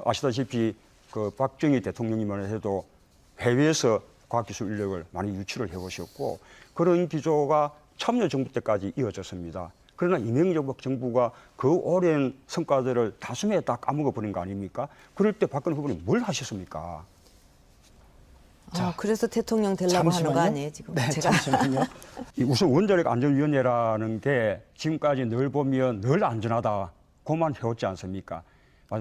아시다시피 그 박정희 대통령님만 해도 해외에서 과학기술 인력을 많이 유치를 해오셨고 그런 기조가 참여정부 때까지 이어졌습니다. 그러나 이명박 정부가 그 오랜 성과들을 다숨에 다 까먹어버린 거 아닙니까? 그럴 때 박근혜 후보는 뭘 하셨습니까? 자, 그래서 대통령 되려고 하는 거 아니에요, 지금? 네, 제가. 잠시만요. 우선 원자력 안전위원회라는 게 지금까지 늘 보면 늘 안전하다. 그만 해왔지 않습니까?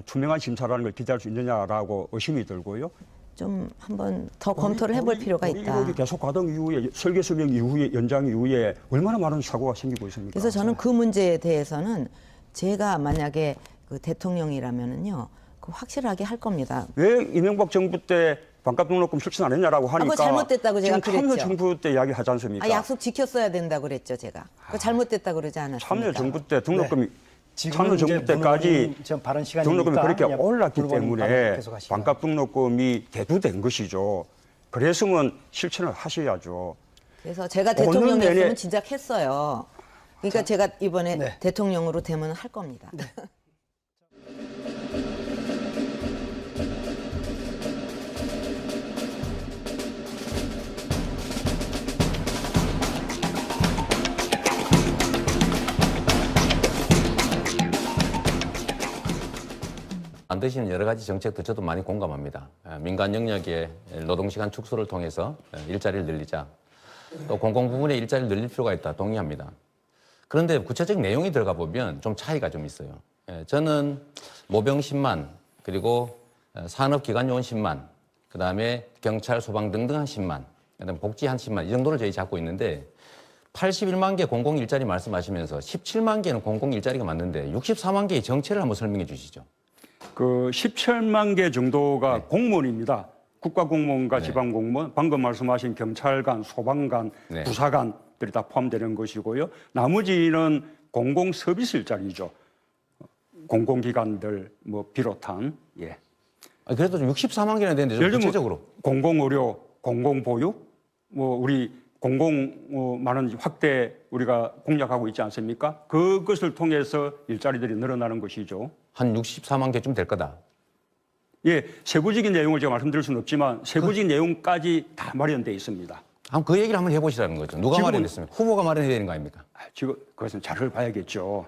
투명한 심사라는 걸 기대할 수 있느냐라고 의심이 들고요. 좀 한번 더 검토를 해볼 필요가 있다. 이력이 계속 과정 이후에 설계 수명 이후에 연장 이후에 얼마나 많은 사고가 생기고 있습니까? 그래서 저는 그 문제에 대해서는 제가 만약에 그 대통령이라면은요, 그 확실하게 할 겁니다. 왜 이명박 정부 때 반값 등록금 실천 안 했냐라고 하니까 그거 잘못됐다고 제가 지금 참여 그랬죠. 정부 때 이야기하지 않습니까? 약속 지켰어야 된다고 그랬죠, 제가. 그거 잘못됐다고 그러지 않았습니까? 참여 정부 때 등록금이 지금은 참여 이제 정부 때까지 지금 발언 시간이니까 등록금이 그렇게 그냥 올랐기 물어보는 때문에 발언 계속 하시면. 반값 등록금이 대두된 것이죠. 그랬으면 실천을 하셔야죠. 그래서 제가 5년 대통령이었으면 내내 진작 했어요. 그러니까 제가 이번에 네. 대통령으로 되면 할 겁니다. 만드시는 여러 가지 정책도 저도 많이 공감합니다. 민간 영역의 노동시간 축소를 통해서 일자리를 늘리자. 또 공공 부문의 일자리를 늘릴 필요가 있다. 동의합니다. 그런데 구체적인 내용이 들어가 보면 좀 차이가 좀 있어요. 저는 모병 10만, 그리고 산업기관요원 10만, 그 다음에 경찰, 소방 등등 한 10만, 그다음에 복지 한 10만, 이 정도를 저희 잡고 있는데 81만 개 공공 일자리 말씀하시면서 17만 개는 공공 일자리가 맞는데 64만 개의 정체를 한번 설명해 주시죠. 그 17만 개 정도가 공무원입니다. 국가공무원과 네. 지방공무원, 방금 말씀하신 경찰관, 소방관, 네. 부사관들이 다 포함되는 것이고요. 나머지는 공공 서비스 일자리죠. 공공기관들 뭐 비롯한 예. 그래도 좀 64만 개나 되는데 좀 예를 들면 구체적으로. 공공의료, 공공보육, 뭐 우리 공공 많은 확대 우리가 공략하고 있지 않습니까? 그것을 통해서 일자리들이 늘어나는 것이죠. 한 64만 개쯤 될 거다. 예, 세부적인 내용을 제가 말씀드릴 수는 없지만 세부적인 내용까지 다 마련되어 있습니다. 한번 그 얘기를 한번 해보시라는 거죠. 누가 지금은- 마련했습니까? 후보가 마련해야 되는 거 아닙니까? 지금 그것은 자료를 봐야겠죠.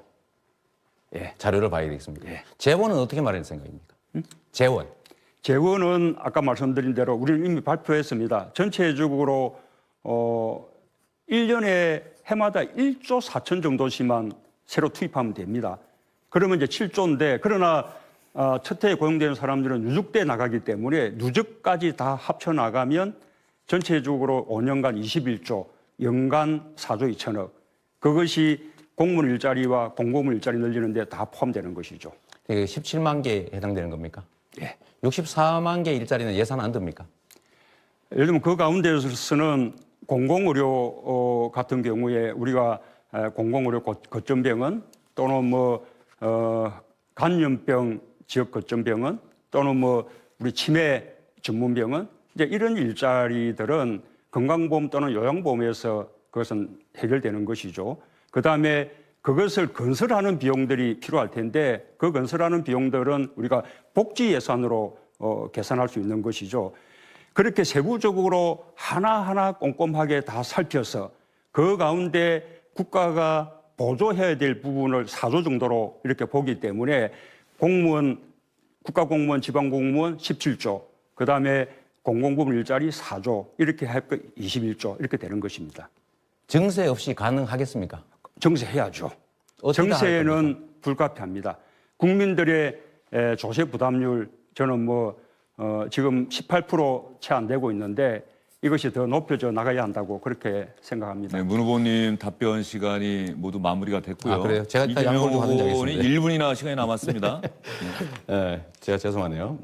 예, 자료를 봐야 되겠습니다. 예. 재원은 어떻게 마련할 생각입니까? 재원. 재원은 아까 말씀드린 대로 우리는 이미 발표했습니다. 전체적으로 1년에 해마다 1조 4천 정도씩만 새로 투입하면 됩니다. 그러면 이제 7조인데 그러나 첫 해에 고용되는 사람들은 누적돼 나가기 때문에 누적까지 다 합쳐 나가면 전체적으로 5년간 21조, 연간 4조 2천억. 그것이 공무원 일자리와 공공물 일자리 늘리는데 다 포함되는 것이죠. 이게 17만 개에 해당되는 겁니까? 예. 64만 개 일자리는 예산 안 듭니까? 예를 들면 그 가운데서는 공공의료 같은 경우에 우리가 공공의료 거점병원 또는 뭐 간염병 지역 거점병원 또는 뭐 우리 치매 전문병원 이제 이런 일자리들은 건강보험 또는 요양보험에서 그것은 해결되는 것이죠. 그다음에 그것을 건설하는 비용들이 필요할 텐데 그 건설하는 비용들은 우리가 복지 예산으로 계산할 수 있는 것이죠. 그렇게 세부적으로 하나하나 꼼꼼하게 다 살펴서 그 가운데 국가가 보조해야 될 부분을 4조 정도로 이렇게 보기 때문에 공무원, 국가공무원, 지방공무원 17조, 그 다음에 공공부문 일자리 4조, 이렇게 할 거 21조, 이렇게 되는 것입니다. 증세 없이 가능하겠습니까? 정세해야죠. 어떻게 할 정세는 불가피합니다. 국민들의 조세 부담률, 저는 지금 18% 채 안 되고 있는데 이것이 더 높여져 나가야 한다고 그렇게 생각합니다. 네, 문 후보님 답변 시간이 모두 마무리가 됐고요. 아, 그래요? 제가 일단 이재명 양보를 좀 하든지 후보는 하겠습니다. 1분이나 시간이 남았습니다. 제가 죄송하네요.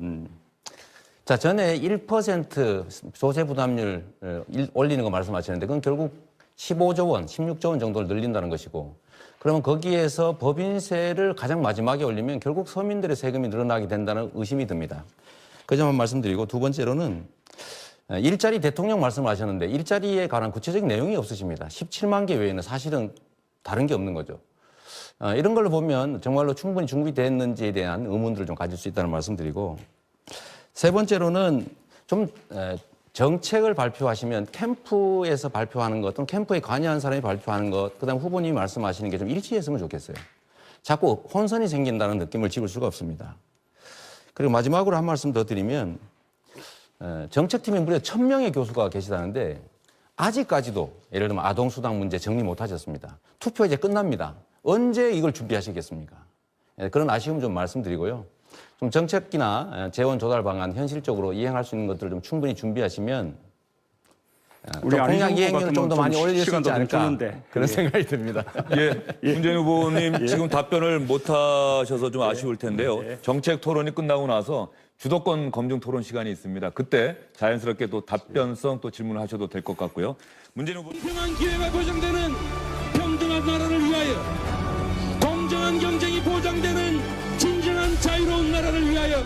자, 전에 1% 조세 부담률 올리는 거 말씀하시는데 그건 결국 15조 원, 16조 원 정도를 늘린다는 것이고 그러면 거기에서 법인세를 가장 마지막에 올리면 결국 서민들의 세금이 늘어나게 된다는 의심이 듭니다. 그 점만 말씀드리고 두 번째로는 일자리 대통령 말씀하셨는데 일자리에 관한 구체적인 내용이 없으십니다. 17만 개 외에는 사실은 다른 게 없는 거죠. 이런 걸로 보면 정말로 충분히 준비됐는지에 대한 의문들을 좀 가질 수 있다는 말씀드리고, 세 번째로는 좀 정책을 발표하시면 캠프에서 발표하는 것 또는 캠프에 관여한 사람이 발표하는 것, 그다음 후보님이 말씀하시는 게 좀 일치했으면 좋겠어요. 자꾸 혼선이 생긴다는 느낌을 지울 수가 없습니다. 그리고 마지막으로 한 말씀 더 드리면, 정책팀에 무려 1000명의 교수가 계시다는데 아직까지도 예를 들면 아동수당 문제 정리 못 하셨습니다. 투표 이제 끝납니다. 언제 이걸 준비하시겠습니까? 그런 아쉬움 좀 말씀드리고요. 좀 정책이나 재원 조달 방안 현실적으로 이행할 수 있는 것들을 좀 충분히 준비하시면 우리 공약 이행률을 좀 더 많이 올릴 수 있지 시간도 좀 않을까 주는데. 그런 생각이 듭니다. 문재인 후보님 지금 답변을 못 하셔서 좀 아쉬울 텐데요. 정책 토론이 끝나고 나서 주도권 검증 토론 시간이 있습니다. 그때 자연스럽게 또 답변성 또 질문을 하셔도 될 것 같고요. 문재인 후보 공평한 기회가 보장되는 평등한 나라를 위하여, 공정한 경쟁이 보장되는 진정한 자유로운 나라를 위하여,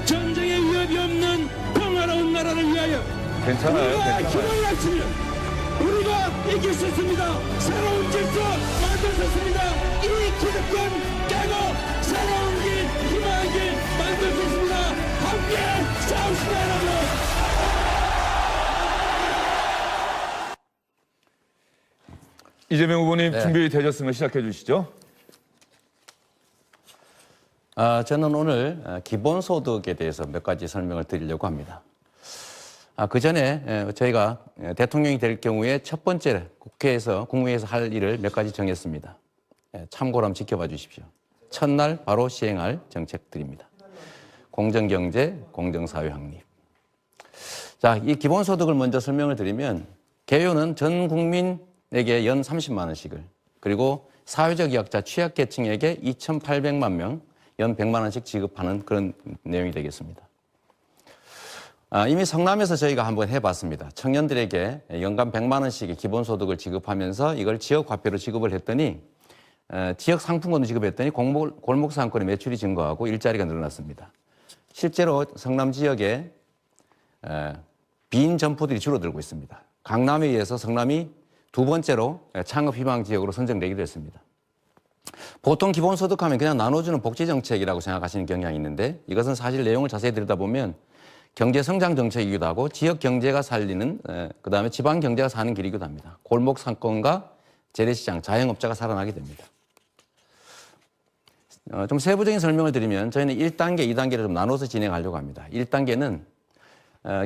전쟁의 위협이 없는 평화로운 나라를 위하여 괜찮아요. 우리가 괜찮아요. 힘을 합치면 우리가 이길 수 있습니다. 새로운 질서 만들 수 있습니다. 이 기득권 깨고 새로운 길, 희망의 길 만들 수 있습니다. 함께 싸웁시다, 여러분. 이재명 후보님 준비되셨으면 시작해 주시죠. 저는 오늘 기본소득에 대해서 몇 가지 설명을 드리려고 합니다. 그 전에 저희가 대통령이 될 경우에 첫 번째 국무회에서 할 일을 몇 가지 정했습니다. 참고로 한번 지켜봐 주십시오. 첫날 바로 시행할 정책들입니다. 공정경제, 공정사회 확립. 자, 이 기본소득을 먼저 설명을 드리면, 개요는 전 국민에게 연 30만 원씩을, 그리고 사회적 약자 취약계층에게 2,800만 명, 연 100만 원씩 지급하는 그런 내용이 되겠습니다. 이미 성남에서 저희가 한번 해봤습니다. 청년들에게 연간 100만 원씩의 기본소득을 지급하면서 이걸 지역화폐로 지급을 했더니, 지역 상품권을 지급했더니 골목상권의 매출이 증가하고 일자리가 늘어났습니다. 실제로 성남 지역에 빈 점포들이 줄어들고 있습니다. 강남에 의해서 성남이 두 번째로 창업 희망 지역으로 선정되기도 했습니다. 보통 기본소득 하면 그냥 나눠주는 복지정책이라고 생각하시는 경향이 있는데, 이것은 사실 내용을 자세히 들여다보면 경제성장 정책이기도 하고 지역 경제가 살리는, 그다음에 지방 경제가 사는 길이기도 합니다. 골목 상권과 재래시장, 자영업자가 살아나게 됩니다. 좀 세부적인 설명을 드리면 저희는 1단계, 2단계를 좀 나눠서 진행하려고 합니다. 1단계는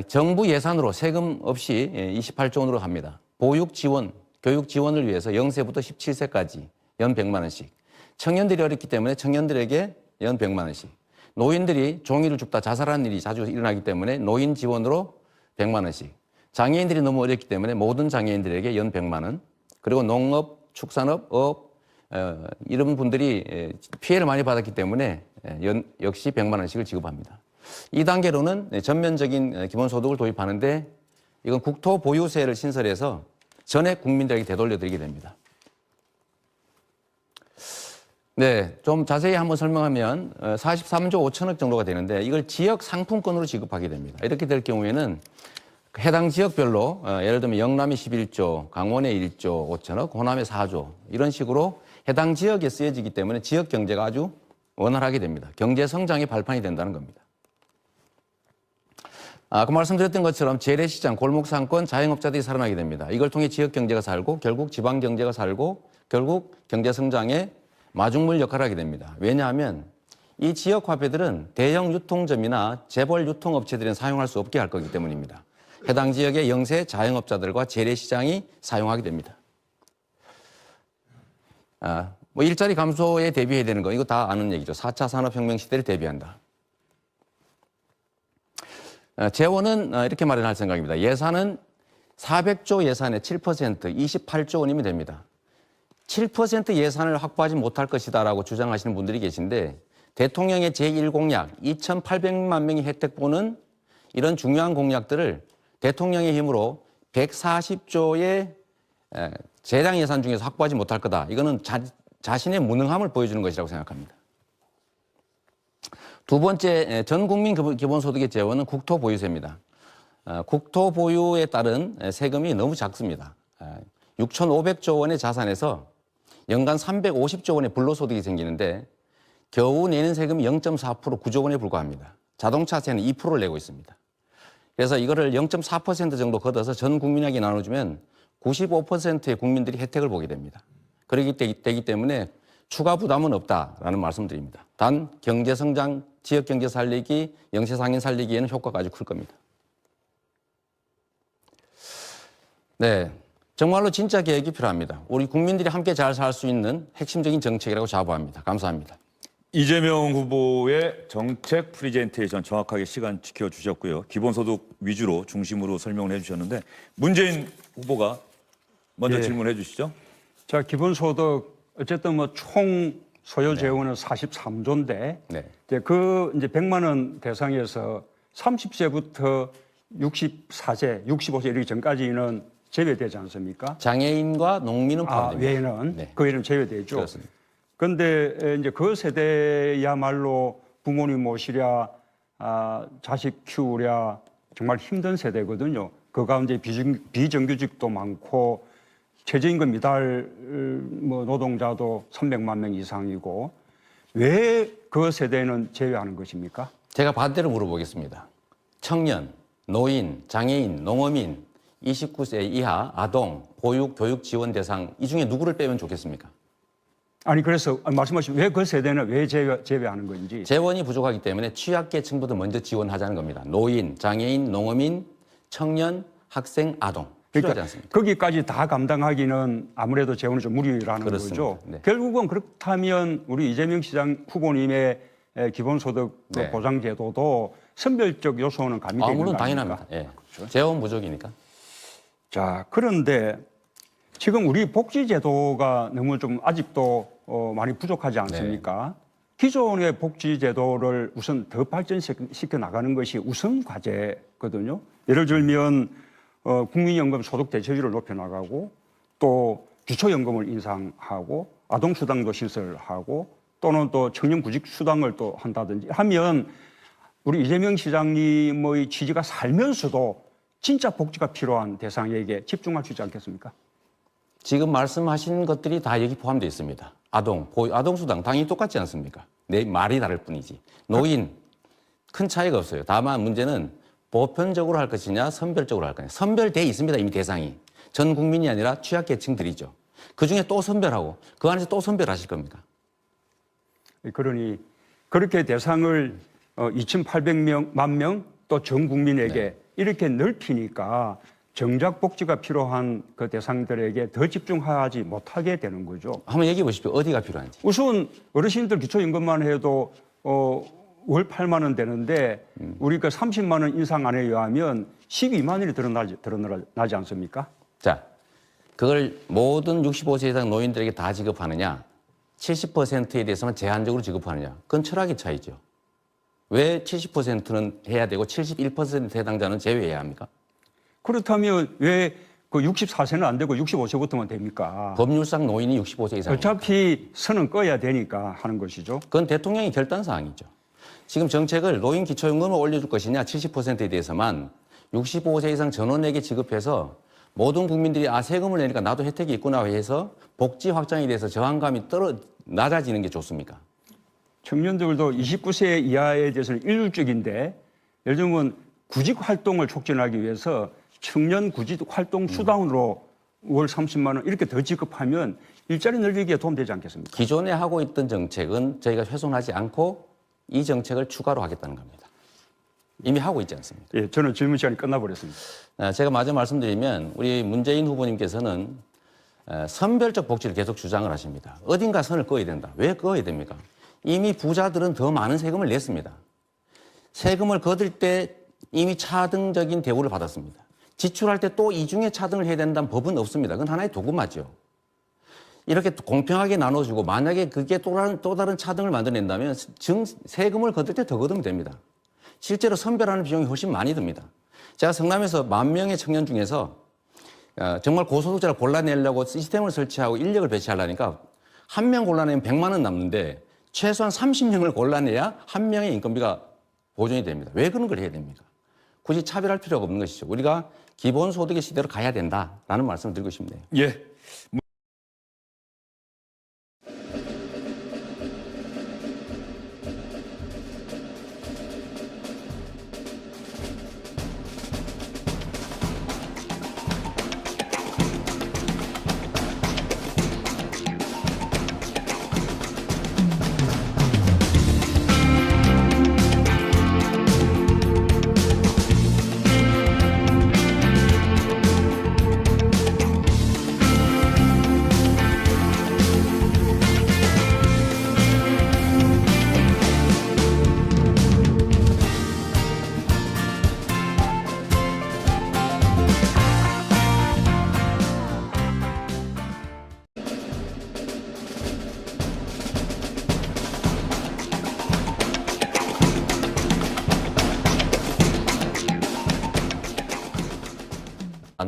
정부 예산으로 세금 없이 28조 원으로 합니다. 보육 지원, 교육 지원을 위해서 0세부터 17세까지 연 100만 원씩. 청년들이 어렵기 때문에 청년들에게 연 100만 원씩. 노인들이 종이를 줍다 자살하는 일이 자주 일어나기 때문에 노인 지원으로 100만 원씩. 장애인들이 너무 어렵기 때문에 모든 장애인들에게 연 100만 원. 그리고 농업, 축산업, 이런 분들이 피해를 많이 받았기 때문에 역시 100만 원씩을 지급합니다. 2단계로는 전면적인 기본소득을 도입하는데, 이건 국토보유세를 신설해서 전액 국민들에게 되돌려드리게 됩니다. 네, 좀 자세히 한번 설명하면 43조 5천억 정도가 되는데, 이걸 지역 상품권으로 지급하게 됩니다. 이렇게 될 경우에는 해당 지역별로 예를 들면 영남이 11조, 강원에 1조 5천억, 호남에 4조, 이런 식으로 해당 지역에 쓰여지기 때문에 지역 경제가 아주 원활하게 됩니다. 경제 성장의 발판이 된다는 겁니다. 아까 말씀드렸던 것처럼 재래시장, 골목상권, 자영업자들이 살아나게 됩니다. 이걸 통해 지역 경제가 살고 결국 지방 경제가 살고 결국 경제 성장의 마중물 역할을 하게 됩니다. 왜냐하면 이 지역 화폐들은 대형 유통점이나 재벌 유통업체들은 사용할 수 없게 할 거기 때문입니다. 해당 지역의 영세 자영업자들과 재래시장이 사용하게 됩니다. 뭐 일자리 감소에 대비해야 되는 거, 이거 다 아는 얘기죠. 4차 산업혁명 시대를 대비한다. 재원은 이렇게 마련할 생각입니다. 예산은 400조 예산의 7%, 28조 원이면 됩니다. 7% 예산을 확보하지 못할 것이다라고 주장하시는 분들이 계신데, 대통령의 제1공약 2,800만 명이 혜택 보는 이런 중요한 공약들을 대통령의 힘으로 140조의 재량 예산 중에서 확보하지 못할 거다. 이거는 자신의 무능함을 보여주는 것이라고 생각합니다. 두 번째, 전 국민 기본소득의 재원은 국토보유세입니다. 국토보유에 따른 세금이 너무 작습니다. 6,500조 원의 자산에서 연간 350조 원의 불로소득이 생기는데 겨우 내는 세금이 0.4% 9조 원에 불과합니다. 자동차세는 2%를 내고 있습니다. 그래서 이거를 0.4% 정도 걷어서 전 국민에게 나눠주면 95%의 국민들이 혜택을 보게 됩니다. 그렇기 되기 때문에 추가 부담은 없다라는 말씀드립니다. 단 경제성장, 지역경제 살리기, 영세상인 살리기에는 효과가 아주 클 겁니다. 네, 정말로 진짜 계획이 필요합니다. 우리 국민들이 함께 잘 살 수 있는 핵심적인 정책이라고 자부합니다. 감사합니다. 이재명 후보의 정책 프리젠테이션 정확하게 시간 지켜주셨고요. 기본소득 위주로 중심으로 설명을 해주셨는데 문재인 후보가 먼저 예. 질문해 주시죠. 자, 기본소득 어쨌든 뭐 총 소요 재원은 43조인데 네. 이제 그 이제 100만 원 대상에서 30세부터 64세, 65세 이르기 전까지는 제외되지 않습니까? 장애인과 농민은 포함됩니다. 외에는 네. 그 외에는 제외되죠. 그렇습니다. 그런데 이제 그 세대야말로 부모님 모시랴, 자식 키우랴 정말 힘든 세대거든요. 그 가운데 비정규직도 많고 최저임금 미달 뭐 노동자도 300만 명 이상이고 왜 그 세대는 제외하는 것입니까? 제가 반대로 물어보겠습니다. 청년, 노인, 장애인, 농어민, 29세 이하 아동, 보육, 교육 지원 대상 이 중에 누구를 빼면 좋겠습니까? 아니 그래서 말씀하신 왜 그 세대는 왜 제외하는 건지. 재원이 부족하기 때문에 취약계층부터 먼저 지원하자는 겁니다. 노인, 장애인, 농어민, 청년, 학생, 아동 필요하지 않습니까? 거기까지 다 감당하기는 아무래도 재원이 좀 무리라는 그렇습니다. 거죠. 네. 결국은 그렇다면 우리 이재명 시장 후보님의 기본소득 네. 보장제도도 선별적 요소는 가미되는 물론 거 아닙니까? 당연합니다. 예. 재원 부족이니까. 자, 그런데 지금 우리 복지제도가 너무 좀 아직도 많이 부족하지 않습니까? 기존의 복지제도를 우선 더 발전시켜 나가는 것이 우선 과제거든요. 예를 들면 국민연금 소득 대체율을 높여 나가고 또 기초연금을 인상하고 아동수당도 신설하고 또는 또 청년구직 수당을 또 한다든지 하면 우리 이재명 시장님의 취지가 살면서도 진짜 복지가 필요한 대상에게 집중할 수 있지 않겠습니까? 지금 말씀하신 것들이 다 여기 포함되어 있습니다. 아동수당 당연히 똑같지 않습니까? 내 말이 다를 뿐이지. 노인 큰 차이가 없어요. 다만 문제는 보편적으로 할 것이냐 선별적으로 할 거냐. 선별돼 있습니다. 이미 대상이. 전 국민이 아니라 취약계층들이죠. 그중에 또 선별하고 그 안에서 또 선별하실 겁니까? 그러니 그렇게 대상을 2,800만 명 또 전 국민에게 이렇게 넓히니까 정작 복지가 필요한 그 대상들에게 더 집중하지 못하게 되는 거죠. 한번 얘기해 보십시오. 어디가 필요한지. 우선 어르신들 기초연금만 해도 월 8만 원 되는데 우리 그 30만 원 인상 안에 의하면 12만 원이 드러나지 않습니까? 자, 그걸 모든 65세 이상 노인들에게 다 지급하느냐, 70%에 대해서만 제한적으로 지급하느냐, 그건 철학의 차이죠. 왜 70%는 해야 되고 71% 해당자는 제외해야 합니까? 그렇다면 왜 그 64세는 안 되고 65세부터만 됩니까? 법률상 노인이 65세 이상. 어차피 선은 꺼야 되니까 하는 것이죠. 그건 대통령의 결단 사항이죠. 지금 정책을 노인 기초연금을 올려줄 것이냐 70%에 대해서만 65세 이상 전원에게 지급해서 모든 국민들이 세금을 내니까 나도 혜택이 있구나 해서 복지 확장에 대해서 저항감이 낮아지는 게 좋습니까? 청년들도 29세 이하에 대해서는 일률적인데 예를 들면 구직 활동을 촉진하기 위해서 청년 구직 활동 수당으로 월 30만 원 이렇게 더 지급하면 일자리 늘리기에 도움되지 않겠습니까? 기존에 하고 있던 정책은 저희가 훼손하지 않고 이 정책을 추가로 하겠다는 겁니다. 이미 하고 있지 않습니까? 예, 저는 질문 시간이 끝나버렸습니다. 제가 마저 말씀드리면 우리 문재인 후보님께서는 선별적 복지를 계속 주장을 하십니다. 어딘가 선을 그어야 된다. 왜 그어야 됩니까? 이미 부자들은 더 많은 세금을 냈습니다. 세금을 거둘 때 이미 차등적인 대우를 받았습니다. 지출할 때 또 이중에 차등을 해야 된다는 법은 없습니다. 그건 하나의 도구마죠. 이렇게 공평하게 나눠주고 만약에 그게 또 다른 차등을 만들어낸다면 세금을 거둘 때 더 거두면 됩니다. 실제로 선별하는 비용이 훨씬 많이 듭니다. 제가 성남에서 10,000명의 청년 중에서 정말 고소득자를 골라내려고 시스템을 설치하고 인력을 배치하려니까 한 명 골라내면 100만 원 남는데 최소한 30명을 골라내야 한 명의 인건비가 보존이 됩니다. 왜 그런 걸 해야 됩니까? 굳이 차별할 필요가 없는 것이죠. 우리가 기본소득의 시대로 가야 된다라는 말씀을 드리고 싶네요. 예.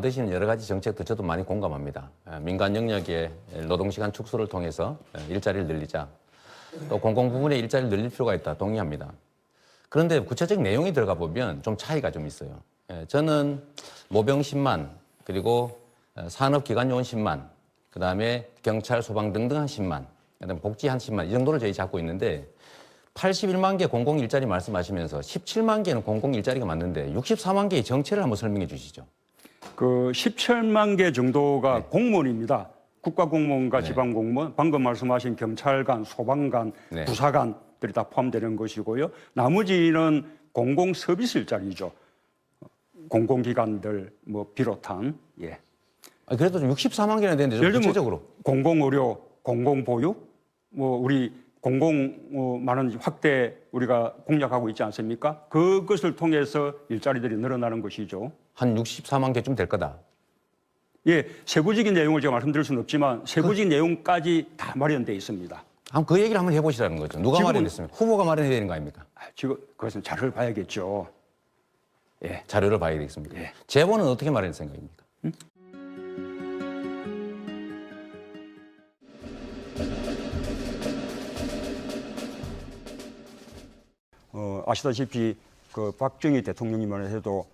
만드시는 여러 가지 정책도 저도 많이 공감합니다. 민간 영역의 노동시간 축소를 통해서 일자리를 늘리자. 또 공공부문의 일자리를 늘릴 필요가 있다. 동의합니다. 그런데 구체적 내용이 들어가 보면 좀 차이가 좀 있어요. 저는 모병 10만, 그리고 산업기관요원 10만, 그다음에 경찰, 소방 등등 한 10만, 그다음에 복지 한 10만, 이 정도를 저희 잡고 있는데 81만 개 공공 일자리 말씀하시면서 17만 개는 공공 일자리가 맞는데 64만 개의 정체를 한번 설명해 주시죠. 그 17만 개 정도가 네. 공무원입니다. 국가공무원과 네. 지방공무원, 방금 말씀하신 경찰관, 소방관, 네. 부사관들이 다 포함되는 것이고요. 나머지는 공공 서비스 일자리죠. 공공기관들 뭐 비롯한 예. 그래도 좀 64만 개나 되는데 좀 예를 들면 구체적으로. 공공의료, 공공보육, 뭐 우리 공공 많은 확대 우리가 공략하고 있지 않습니까? 그것을 통해서 일자리들이 늘어나는 것이죠. 한 64만 개쯤 될 거다. 예, 세부적인 내용을 제가 말씀드릴 수는 없지만 세부적인 내용까지 다 마련되어 있습니다. 한번 그 얘기를 한번 해보시라는 거죠. 누가 지금은- 마련했습니까? 후보가 마련해야 되는 거 아닙니까? 지금 그것은 자료를 봐야겠죠. 예. 자료를 봐야 되겠습니다. 예. 재원은 어떻게 마련할 생각입니까? 아시다시피 그 박정희 대통령님만 해도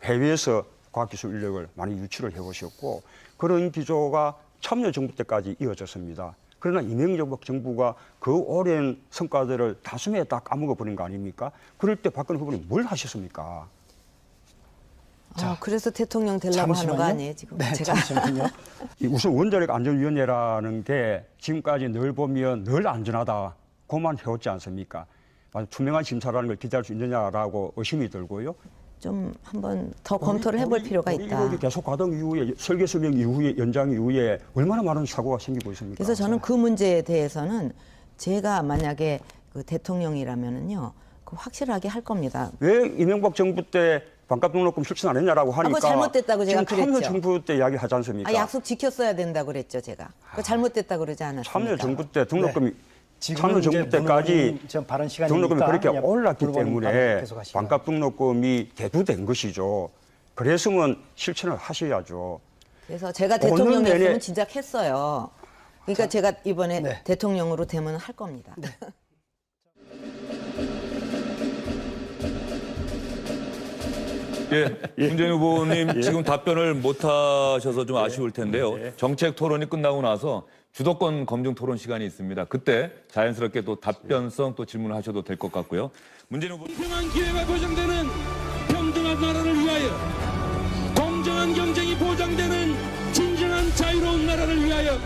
해외에서 과학기술 인력을 많이 유치를 해오셨고 그런 기조가 참여정부 때까지 이어졌습니다. 그러나 이명박 정부가 그 오랜 성과들을 다숨에 다 까먹어버린 거 아닙니까? 그럴 때 박근혜 후보님 뭘 하셨습니까? 그래서 대통령 되려고 하는 거 아니에요 지금? 네, 제가 잠시만요. 우선 원자력 안전위원회라는 게 지금까지 늘 보면 늘 안전하다. 그만 해왔지 않습니까? 아주 투명한 심사라는 걸 기대할 수 있느냐라고 의심이 들고요. 좀 한번 더 검토를 해볼 필요가 우리 있다. 이렇게 계속 과정 이후에 설계 설명 이후에 연장 이후에 얼마나 많은 사고가 생기고 있습니까? 그래서 저는 그 문제에 대해서는 제가 만약에 그 대통령이라면은요, 그 확실하게 할 겁니다. 왜 이명박 정부 때 반값 등록금 실천 안 했냐라고 하니까 그거 잘못됐다고 제가 지금 참여 그랬죠. 정부 때 이야기하지 않습니까? 약속 지켰어야 된다고 그랬죠 제가. 그거 잘못됐다고 그러지 않았습니까? 참여 정부 때 등록금이 지금은 참여 정부 이제 때까지 문의원님 지금 발언 시간이니까 등록금이 그렇게 그냥 올랐기 물어보는 발언 때문에 계속 하시죠. 반값 등록금이 대두된 것이죠. 그랬으면 실천을 하셔야죠. 그래서 제가 5년 대통령이었으면 내내- 진작 했어요. 그러니까 제가 이번에 네. 대통령으로 되면 할 겁니다. 예, 문재인 후보님 지금 답변을 못 하셔서 좀 아쉬울 텐데요. 정책 토론이 끝나고 나서 주도권 검증 토론 시간이 있습니다. 그때 자연스럽게 또 답변성 또 질문을 하셔도 될 것 같고요. 문재인 후보 공평한 기회가 보장되는 평등한 나라를 위하여 공정한 경쟁이 보장되는 진정한 자유로운 나라를 위하여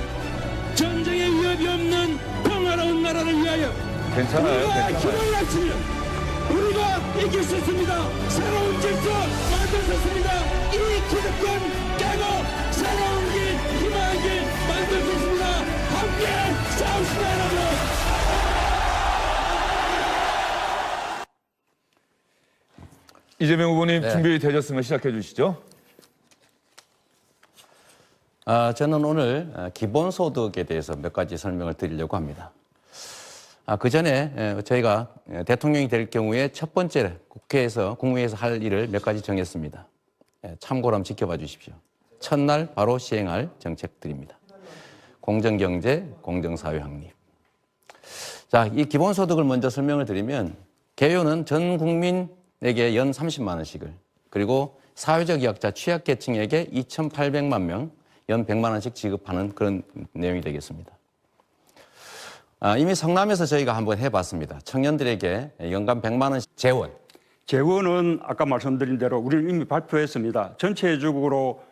전쟁의 위협이 없는 평화로운 나라를 위하여 괜찮아요, 우리가 괜찮아요. 힘을 합치면 우리가 이길 수 있습니다. 새로운 질서 만들 수 있습니다. 이 기득권 깨고 새로운 길, 희망의 길 만들 수 있습니다. 함께 싸웁시다 여러분. 이재명 후보님 네. 준비되셨으면 시작해 주시죠. 저는 오늘 기본소득에 대해서 몇 가지 설명을 드리려고 합니다. 그 전에 저희가 대통령이 될 경우에 첫 번째 국무회에서 할 일을 몇 가지 정했습니다. 참고로 한번 지켜봐 주십시오. 첫날 바로 시행할 정책들입니다. 공정경제, 공정사회 확립. 자, 이 기본소득을 먼저 설명을 드리면 개요는 전 국민에게 연 30만 원씩을 그리고 사회적 약자 취약계층에게 2,800만 명 연 100만 원씩 지급하는 그런 내용이 되겠습니다. 이미 성남에서 저희가 한번 해봤습니다. 청년들에게 연간 100만 원씩 재원. 재원은 아까 말씀드린 대로 우리는 이미 발표했습니다. 전체적으로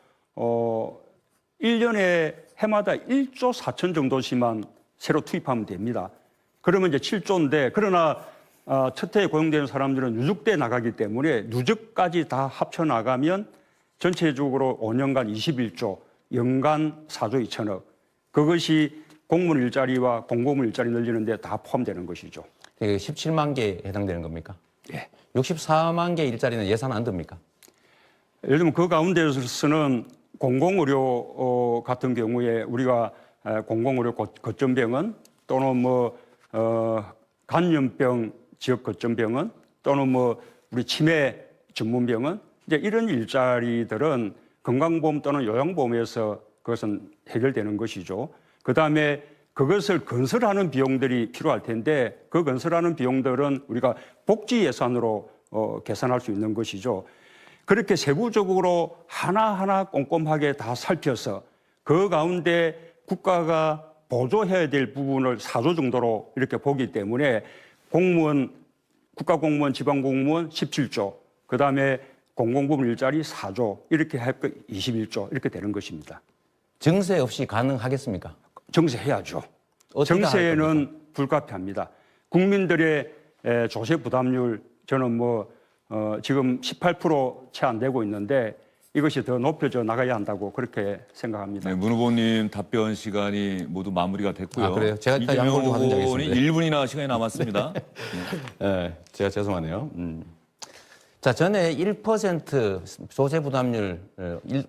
1년에 해마다 1조 4천 정도씩만 새로 투입하면 됩니다. 그러면 이제 7조인데 그러나 첫 해에 고용되는 사람들은 누적돼 나가기 때문에 누적까지 다 합쳐 나가면 전체적으로 5년간 21조, 연간 4조 2천억. 그것이 공무원 일자리와 공공부문 일자리 늘리는데 다 포함되는 것이죠. 17만 개에 해당되는 겁니까? 예. 64만 개 일자리는 예산 안 듭니까? 예를 들면 그 가운데서는 공공의료 같은 경우에 우리가 공공의료 거점병원 또는 간염병 지역 거점병원 또는 우리 치매 전문병원 이제 이런 일자리들은 건강보험 또는 요양보험에서 그것은 해결되는 것이죠. 그다음에 그것을 건설하는 비용들이 필요할 텐데 그 건설하는 비용들은 우리가 복지 예산으로 계산할 수 있는 것이죠. 그렇게 세부적으로 하나하나 꼼꼼하게 다 살펴서 그 가운데 국가가 보조해야 될 부분을 4조 정도로 이렇게 보기 때문에 공무원, 국가공무원, 지방공무원 17조, 그다음에 공공부문 일자리 4조, 이렇게 할 거 21조 이렇게 되는 것입니다. 증세 없이 가능하겠습니까? 정세해야죠. 어떻게 할 정세는 불가피합니다. 국민들의 조세 부담률 저는 지금 18% 채 안 되고 있는데 이것이 더 높여져 나가야 한다고 그렇게 생각합니다. 네, 문 후보님 답변 시간이 모두 마무리가 됐고요. 아, 그래요? 제가 일단 이재명 양보를 좀 하든지 후보니 하겠습니다. 1분이나 시간이 남았습니다. 제가 죄송하네요. 자, 전에 1% 조세 부담률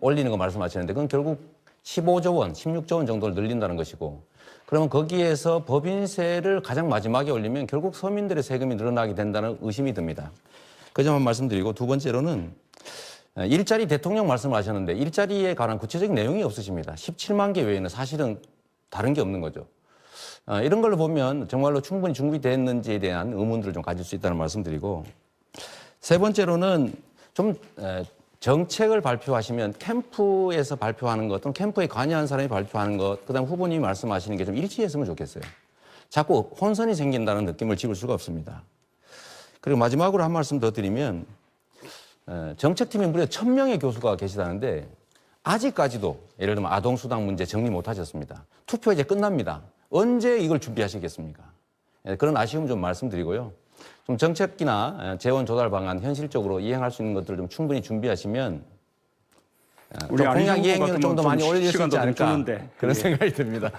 올리는 거 말씀하셨는데 그건 결국 15조 원, 16조 원 정도를 늘린다는 것이고 그러면 거기에서 법인세를 가장 마지막에 올리면 결국 서민들의 세금이 늘어나게 된다는 의심이 듭니다. 그 점만 말씀드리고 두 번째로는 일자리 대통령 말씀을 하셨는데 일자리에 관한 구체적인 내용이 없으십니다. 17만 개 외에는 사실은 다른 게 없는 거죠. 이런 걸로 보면 정말로 충분히 준비됐는지에 대한 의문들을 좀 가질 수 있다는 말씀드리고 세 번째로는 좀 정책을 발표하시면 캠프에서 발표하는 것 또는 캠프에 관여한 사람이 발표하는 것 그다음 후보님이 말씀하시는 게 좀 일치했으면 좋겠어요. 자꾸 혼선이 생긴다는 느낌을 지울 수가 없습니다. 그리고 마지막으로 한 말씀 더 드리면 정책팀에 무려 1000명의 교수가 계시다는데 아직까지도 예를 들면 아동수당 문제 정리 못 하셨습니다. 투표 이제 끝납니다. 언제 이걸 준비하시겠습니까? 그런 아쉬움 좀 말씀드리고요. 좀 정책이나 재원 조달 방안 현실적으로 이행할 수 있는 것들을 좀 충분히 준비하시면 우리 공약 안희정 후보 이행률을 좀 더 같으면 많이 올릴 수 있지 시간도 좀 않을까 주는데. 그런 예. 생각이 듭니다.